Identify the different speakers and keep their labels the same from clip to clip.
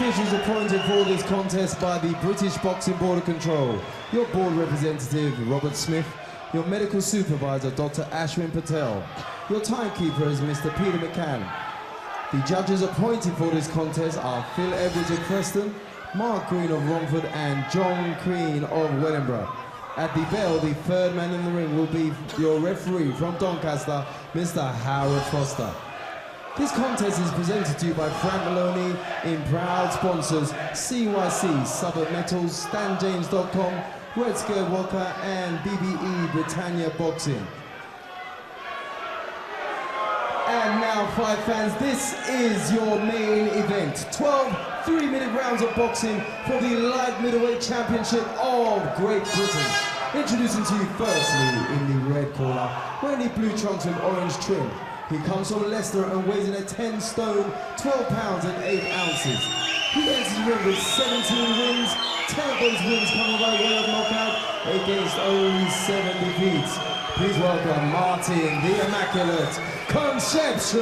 Speaker 1: officials appointed for this contest by the British Boxing Board of Control. Your board representative, Robert Smith. Your medical supervisor, Dr. Ashwin Patel. Your timekeeper is Mr. Peter McCann. The judges appointed for this contest are Phil Edwards of Preston, Mark Green of Romford, and John Crean of Wellingborough. At the bell, the third man in the ring will be your referee from Doncaster, Mr. Howard Foster. This contest is presented to you by Frank Maloney in proud sponsors CYC, Southern Metals, StanJames.com, Red Skirt Vodka, and BBE Britannia Boxing. And now, fight fans, this is your main event. 12 3-minute rounds of boxing for the light middleweight championship of Great Britain. Introducing to you firstly in the red corner, wearing the blue trunks with orange trim. He comes from Leicester and weighs in at 10 stone, 12 pounds and 8 ounces. He enters the ring with 17 wins, 10 of those wins coming by way of knockout against only 7 defeats. Please welcome Martin, the Immaculate Concepcion.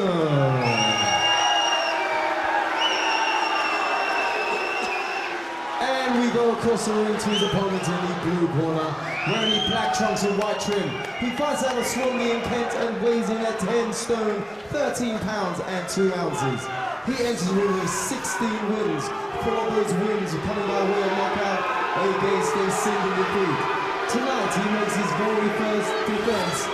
Speaker 1: And we go across the ring to his opponent in the blue corner, wearing the black trunks and white trim. He fights out of Swansea in Kent and weighs in at 10 stone, 13 pounds and 2 ounces. He enters the ring with 16 wins, 4 of those wins coming by way of knockout against a single defeat. Tonight he makes his very first defense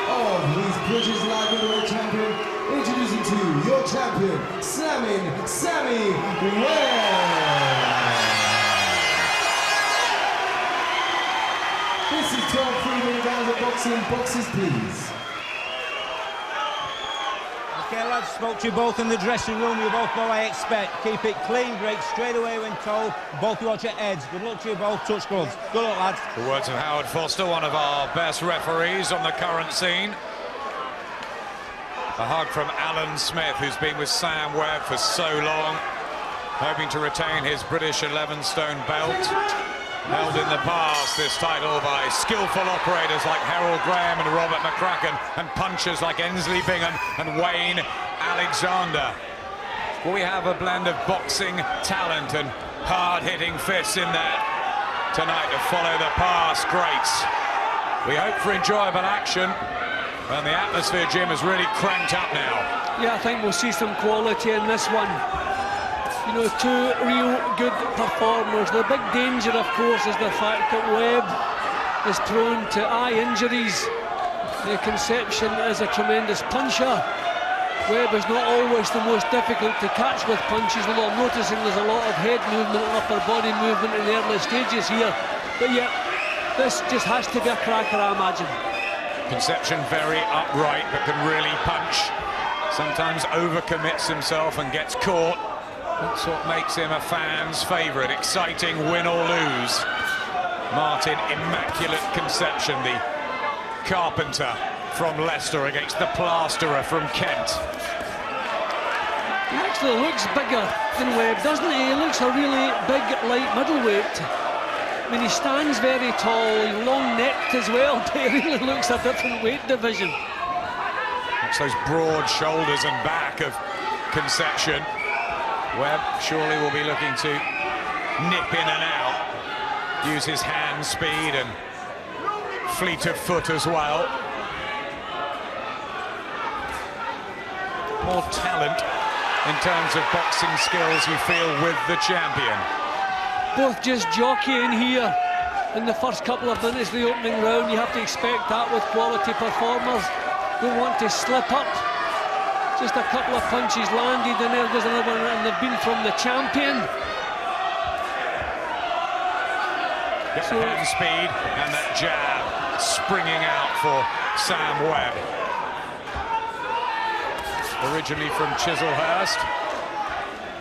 Speaker 1: of his British light middleweight champion. Introducing to you your champion, Slamming Sammy Webb. This is 12 3-minute rounds of boxing. Boxes, please.
Speaker 2: Okay, lads, spoke to you both in the dressing room. You both know what I expect. Keep it clean, break straight away when told. Both watch your heads. Good luck to you both. Touch gloves. Good luck, lads.
Speaker 3: The words of Howard Foster, one of our best referees on the current scene. A hug from Alan Smith, who's been with Sam Webb for so long, hoping to retain his British 11-stone belt. Held in the past, this title by skillful operators like Harold Graham and Robert McCracken, and punchers like Ensley Bingham and Wayne Alexander. Well, we have a blend of boxing talent and hard-hitting fists in there tonight to follow the past greats. We hope for enjoyable action, and the atmosphere, Jim, is really cranked up now.
Speaker 4: Yeah, I think we'll see some quality in this one. You know, 2 real good performers. The big danger, of course, is the fact that Webb is prone to eye injuries. The Concepcion is a tremendous puncher. Webb is not always the most difficult to catch with punches, although I'm noticing there's a lot of head movement and upper body movement in the early stages here. But yeah, this just has to be a cracker, I imagine.
Speaker 3: Concepcion very upright, but can really punch. Sometimes overcommits himself and gets caught. That's what makes him a fan's favourite. Exciting, win or lose. Martin Immaculate Concepcion, the carpenter from Leicester against the plasterer from Kent.
Speaker 4: He actually looks bigger than Webb, doesn't he? He looks a really big light middleweight. I mean, he stands very tall, he's long-necked as well, but he really looks a different weight division.
Speaker 3: That's those broad shoulders and back of Concepcion. Webb surely will be looking to nip in and out, use his hand speed and fleet of foot as well. More talent in terms of boxing skills, you feel, with the champion.
Speaker 4: Both just jockeying here in the first couple of minutes of the opening round. You have to expect that with quality performers. Don't want to slip up. Just a couple of punches landed, and there goes another one, and they've been from the champion.
Speaker 3: Get the hand speed and that jab springing out for Sam Webb. Originally from Chislehurst,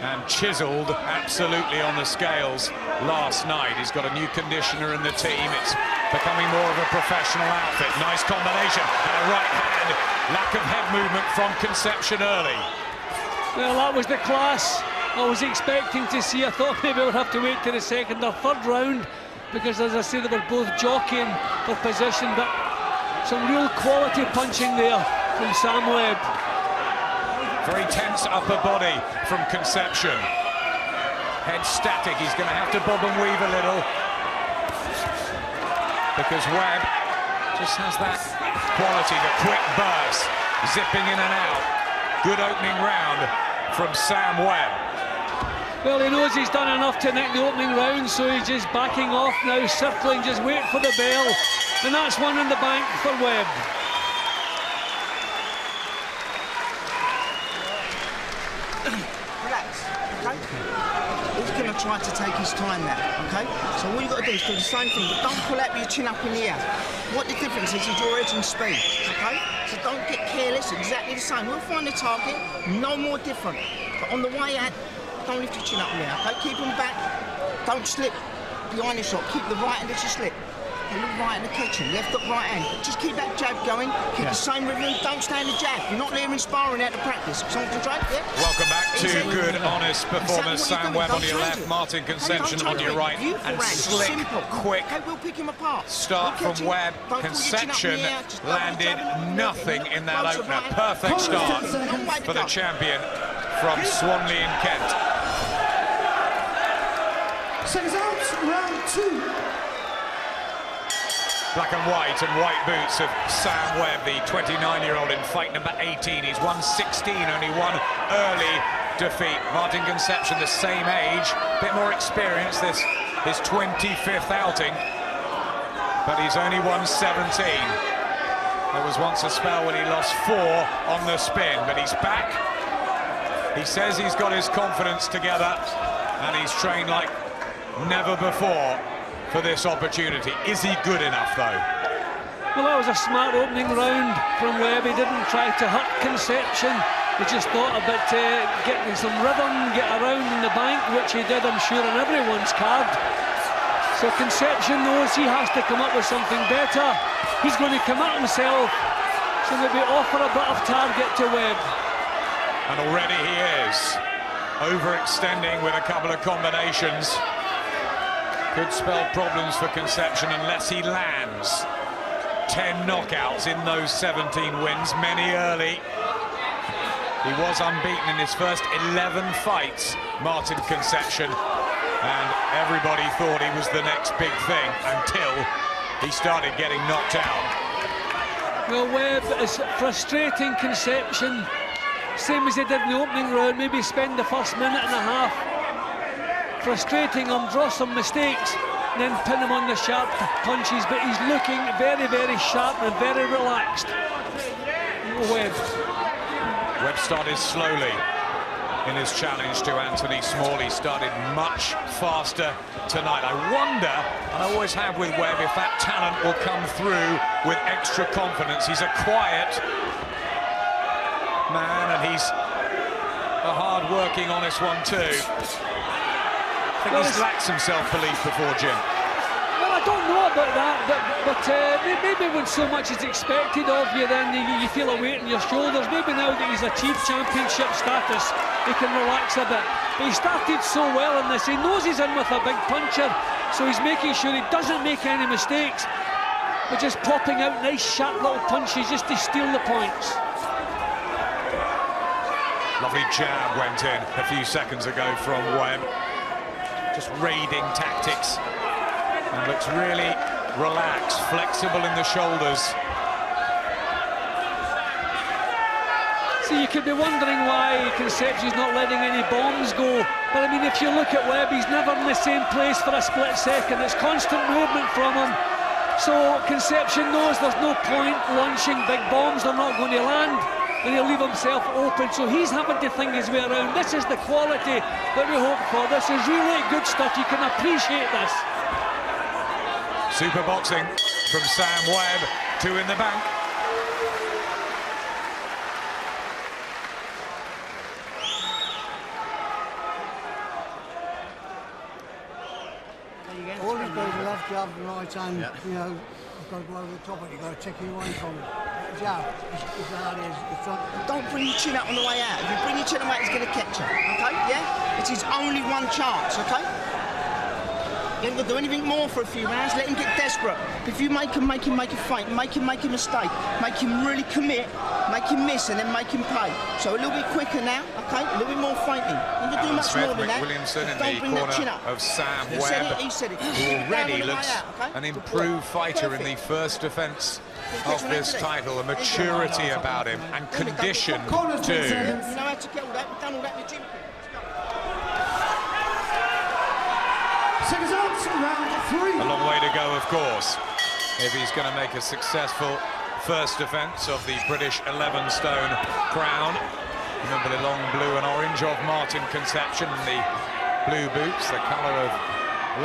Speaker 3: and chiselled absolutely on the scales last night. He's got a new conditioner in the team. It's becoming more of a professional outfit. Nice combination and a right hand. Lack of head movement from Concepcion early.
Speaker 4: Well, that was the class I was expecting to see. I thought maybe I would have to wait to the second or third round, because, as I say, they were both jockeying for position, but some real quality punching there from Sam Webb.
Speaker 3: Very tense upper body from Concepcion. head static. He's going to have to bob and weave a little, because Webb just has that quality, the quick burst, zipping in and out. Good opening round from Sam Webb.
Speaker 4: Well, he knows he's done enough to nick the opening round, so he's just backing off now, circling, just wait for the bell. And that's one in the bank for Webb.
Speaker 5: Relax, okay? He's going to try to take his time now, okay? So all you've got to do is do the same thing, but don't pull out with your chin up in the air. What the difference is your edge and speed, okay? So don't get careless, exactly the same. We'll find the target, no more different. But on the way out, don't lift your chin up in the air, okay? Keep them back, don't slip behind the shot, keep the right hand as you slip. And look right in the kitchen, left up, right hand. Just keep that jab going, keep the same rhythm, don't stay in the jab. You're not there in sparring out of practice. Concentrate, yeah?
Speaker 3: Welcome back to good, honest performance. Sam Webb on your left, Martin Concepcion on your right, and slick, quick
Speaker 5: we'll pick him apart.
Speaker 3: Start from Webb. Concepcion landed nothing in that opener. Perfect start for the champion from Swanley in Kent.
Speaker 6: Seconds out, round 2.
Speaker 3: Black and white boots of Sam Webb, the 29-year-old in fight number 18. He's won 16, only one early defeat. Martin Concepcion, the same age, a bit more experience, this his 25th outing, but he's only won 17. There was once a spell when he lost 4 on the spin, but he's back. He says he's got his confidence together, and he's trained like never before for this opportunity. Is he good enough, though?
Speaker 4: Well, that was a smart opening round from Webb. He didn't try to hurt Concepcion. He just thought about getting some rhythm, get around in the bank, which he did, I'm sure, on everyone's card. So Concepcion knows he has to come up with something better. He's going to commit himself, so maybe offer a bit of target to Webb.
Speaker 3: And already he is overextending with a couple of combinations. Could spell problems for Concepcion unless he lands. 10 knockouts in those 17 wins, many early. He was unbeaten in his first 11 fights, Martin Concepcion, and everybody thought he was the next big thing until he started getting knocked out.
Speaker 4: Well, Webb is frustrating Concepcion, same as he did in the opening round, maybe spend the first minute and a half frustrating him, draw some mistakes, and then pin him on the sharp punches, but he's looking very, very sharp and very relaxed. Webb
Speaker 3: started slowly in his challenge to Anthony Small. He started much faster tonight. I wonder, and I always have with Webb, if that talent will come through with extra confidence. He's a quiet man, and he's a hard-working, honest one too. I think he's lacked some self-belief before, Jim.
Speaker 4: Well, I don't know about that, but maybe when so much is expected of you, then you feel a weight on your shoulders. Maybe now that he's achieved championship status, he can relax a bit. But he started so well in this. He knows he's in with a big puncher, so he's making sure he doesn't make any mistakes, but just popping out nice, sharp little punches just to steal the points.
Speaker 3: Lovely jab went in a few seconds ago from Webb. Just raiding tactics, and looks really relaxed, flexible in the shoulders.
Speaker 4: So you could be wondering why Concepcion's not letting any bombs go, but I mean, if you look at Webb, he's never in the same place for a split second. It's constant movement from him, so Concepcion knows there's no point launching big bombs, they're not going to land, and he'll leave himself open, so he's having to think his way around. This is the quality that we hope for. This is really good stuff. You can appreciate this.
Speaker 3: Super boxing from Sam Webb, 2 in the bank.
Speaker 6: All he's got is a left jab, right hand, you know, you've got to go over the top of it, you've got to check you away from it. Jab, it's how it is.
Speaker 5: Don't bring your chin up on the way out. If you bring your chin up, he's going to catch you, okay? Yeah? It's his only one chance, okay? You ain't got to do anything more for a few rounds. Let him get desperate. desperate. If you make him faint, make him make a mistake, make him really commit, make him miss, and then make him pay. So a little bit quicker now, okay? A little bit more fainting. You can do much
Speaker 3: Smith,
Speaker 5: more than that.
Speaker 3: Williamson in
Speaker 5: Don't
Speaker 3: the
Speaker 5: bring that chin
Speaker 3: corner
Speaker 5: up.
Speaker 3: of Sam
Speaker 5: He
Speaker 3: Webb,
Speaker 5: said it, he said it.
Speaker 3: who already
Speaker 5: Down on the way
Speaker 3: looks
Speaker 5: out, okay?
Speaker 3: an
Speaker 5: Good
Speaker 3: improved
Speaker 5: work.
Speaker 3: fighter in the
Speaker 5: Perfect.
Speaker 3: first defence
Speaker 5: Good
Speaker 3: of
Speaker 5: catch on
Speaker 3: this
Speaker 5: that
Speaker 3: title, a
Speaker 5: today.
Speaker 3: maturity about him, and condition too.
Speaker 5: You know how to get all that. We've done all that in the gym.
Speaker 7: Seconds out, round 3.
Speaker 3: A long way to go, of course, if he's going to make a successful first defence of the British 11-stone crown. Remember the long blue and orange of Martin Concepcion, and the blue boots, the colour of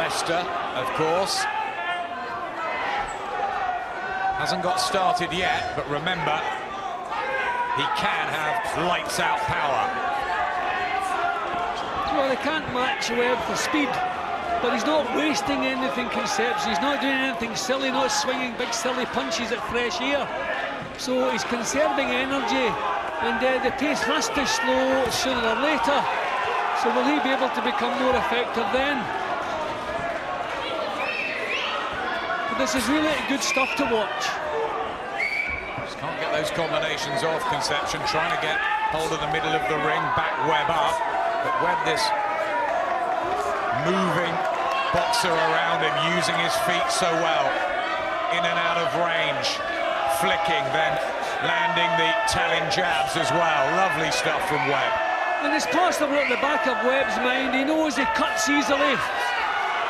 Speaker 3: Leicester, of course. Hasn't got started yet, but remember, he can have lights-out power.
Speaker 4: Well, they can't match Webb for speed, but he's not wasting anything, Concepcion. He's not doing anything silly, not swinging big silly punches at fresh air. So he's conserving energy, and the pace has to slow sooner or later. So will he be able to become more effective then? But this is really good stuff to watch.
Speaker 3: Just can't get those combinations off. Concepcion trying to get hold of the middle of the ring, back Webb up, but Webb, this moving boxer around him, using his feet so well, in and out of range, flicking, then landing the telling jabs as well. Lovely stuff from Webb.
Speaker 4: And it's possible at the back of Webb's mind, he knows he cuts easily.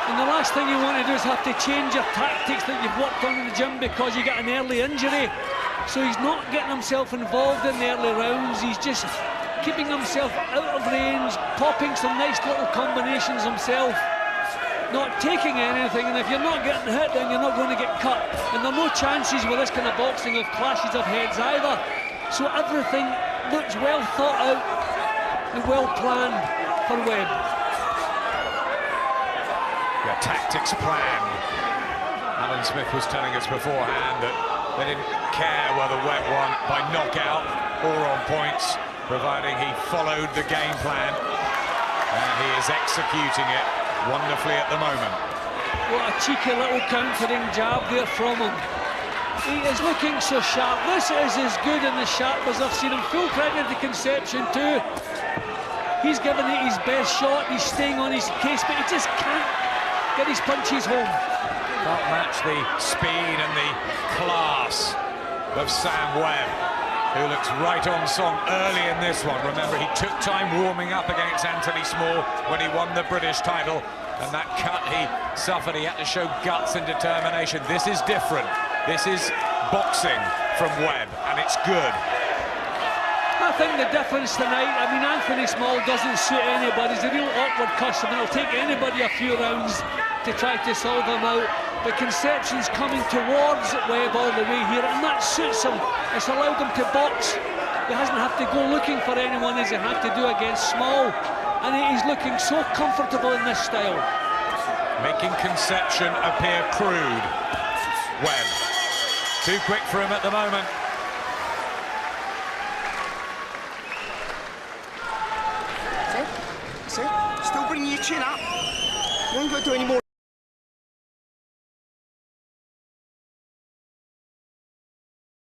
Speaker 4: And the last thing you want to do is have to change your tactics that you've worked on in the gym because you get an early injury. So he's not getting himself involved in the early rounds, he's just keeping himself out of range, popping some nice little combinations himself, not taking anything, and if you're not getting hit, then you're not going to get cut. And there are no chances with this kind of boxing of clashes of heads either. So everything looks well thought out and well planned for Webb.
Speaker 3: Yeah, tactics planned. Alan Smith was telling us beforehand that they didn't care whether Webb won by knockout or on points, providing he followed the game plan, and he is executing it wonderfully at the moment.
Speaker 4: What a cheeky little countering jab there from him. He is looking so sharp. This is as good and as sharp as I've seen him. Full credit to Concepcion too. He's given it his best shot, he's staying on his case, but he just can't get his punches home.
Speaker 3: Can't match the speed and the class of Sam Webb, who looks right on song early in this one. Remember, he took time warming up against Anthony Small when he won the British title, and that cut he suffered, he had to show guts and determination. This is different. This is boxing from Webb, and it's good.
Speaker 4: I think the difference tonight, I mean, Anthony Small doesn't suit anybody. He's a real awkward customer. It'll take anybody a few rounds to try to solve him out. But Concepcion's coming towards Webb all the way here, and that suits him. It's allowed him to box. He hasn't had to go looking for anyone as he had to do against Small. And he's looking so comfortable in this style.
Speaker 3: Making Concepcion appear crude. Webb. Too quick for him at the moment.
Speaker 5: See? Still bringing your chin up. You ain't got to do any more.